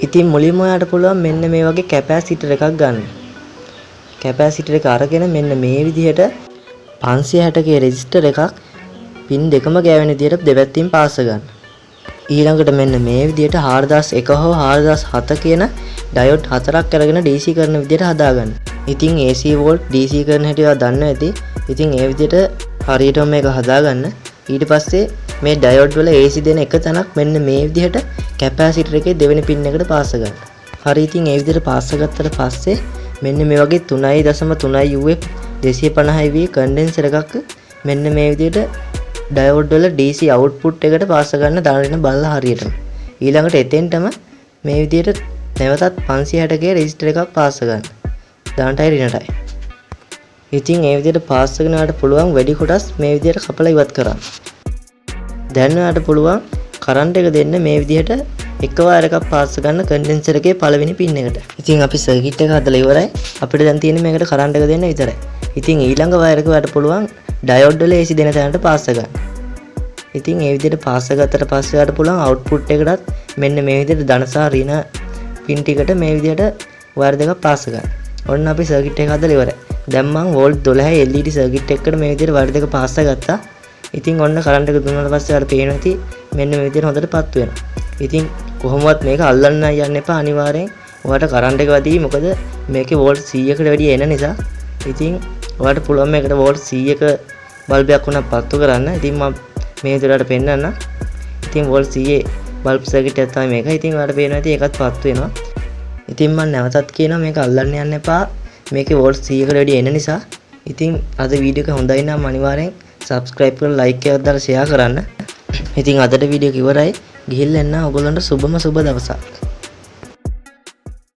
ඉතින් මුලින්ම ඔයාලට පුළුවන් මෙන්න මේ වගේ කැපැසිටර් එකක් ගන්න. කැපැසිටර් එක අරගෙන මෙන්න මේ විදිහට 560k රෙසිස්ටර් එකක් පින් දෙකම ගෑවෙන විදිහට දෙපැත්තින් පාස ගන්න. ඊළඟට මෙන්න මේ විදිහට 4001 හෝ 4007 කියන ඩයෝඩ් හතරක් අරගෙන DC කරන විදිහට හදාගන්න. ඉතින් AC වෝල්ට් DC කරන හැටි ඔයා දන්නවා ඇති. ඉතින් ඒ විදිහට හරියටම මේක හදාගන්න. ඊට පස්සේ මේ ඩයෝඩ් වල AC දෙන එක තැනක් මෙන්න මේ විදිහට කැපැසිටර් එකේ දෙවෙනි පින් එකට පාස ගන්න. හරි ඉතින් ඒ විදිහට පාස ගත්තට පස්සේ මෙන්න මේ වගේ 3.3 UF 250V කන්ඩෙන්සර් එකක් මෙන්න මේ විදිහට ඩයෝඩ් වල DC අවුට්පුට් එකට පාස ගන්න දාන්න බලලා හරියටම. ඊළඟට එතෙන්ටම මේ විදිහට නැවතත් 560k රෙසිස්ටර් එකක් පාස ගන්න. දාන්නටයි රිනටයි. ඉතින් ඒ විදිහට පාස් කරගෙන ආවට පුළුවන් වැඩි කොටස් මේ විදිහට කපලා ඉවත් කරන්න. දැන් ඔයාලට පුළුවන් කරන්ට් එක දෙන්න මේ විදිහට එක වයර් එකක් පාස් ගන්න කන්ඩෙන්සර් එකේ පළවෙනි පින් එකට. ඉතින් අපි සර්කිට් එක හදලා ඉවරයි. අපිට දැන් තියෙන්නේ මේකට කරන්ට් එක දෙන්න විතරයි. ඉතින් ඊළඟ වයර් එක ඔයාලට පුළුවන් ඩයෝඩ් වල AC දෙන තැනට පාස් ගන්න. ඉතින් මේ විදිහට පාස් ගත්තට පස්සේ ඔයාලට පුළුවන් අවුට්පුට් එකටත් මෙන්න මේ විදිහට ධන සහ ඍණ පින් ටිකට මේ විදිහට වයර් දෙකක් පාස් ගන්න. ඔන්න අපි සර්කිට් එක හදලා ඉවරයි. දැන් මම වෝල්ට් 12 LED සර්කිට් එකකට මේ විදිහට වයර් දෙක පාස් ගත්තා. ඉතින් ඔන්න කරන්ට් එක දුන්නාට පස්සේ ඔයාලට පේනවා ඇති මෙන්න මේ විදිහට හොඳට පත් වෙනවා. ඉතින් කොහොමවත් මේක අල්ලන්න යන්න එපා අනිවාර්යෙන්. ඔයාලට කරන්ට් එක වැඩි මොකද මේකේ වෝල්ට් 100කට වැඩි එන නිසා. ඉතින් ඔයාලට පුළුවන් මේකට වෝල්ට් 100ක බල්බයක් උනක් පත්තු කරන්න. ඉතින් මම මේ විදිහට පෙන්නන්න. ඉතින් වෝල්ට් 100 බල්බ් සර්කිට් එක තමයි මේක. ඉතින් ඔයාලට පේනවා ඇති ඒකත් පත්තු වෙනවා. ඉතින් මම නැවතත් කියනවා මේක අල්ලන්න යන්න එපා. මේකේ වෝල්ට් 100කට වැඩි එන නිසා. ඉතින් අද වීඩියෝ එක හොඳයි නම් අනිවාර්යෙන් subscribe කරලා like එකක් දාලා share කරන්න. ඉතින් අදට වීඩියෝ එක ඉවරයි. ගිහිල්ලා එන්න ඔයගොල්ලන්ට සුබම සුබ දවසක්.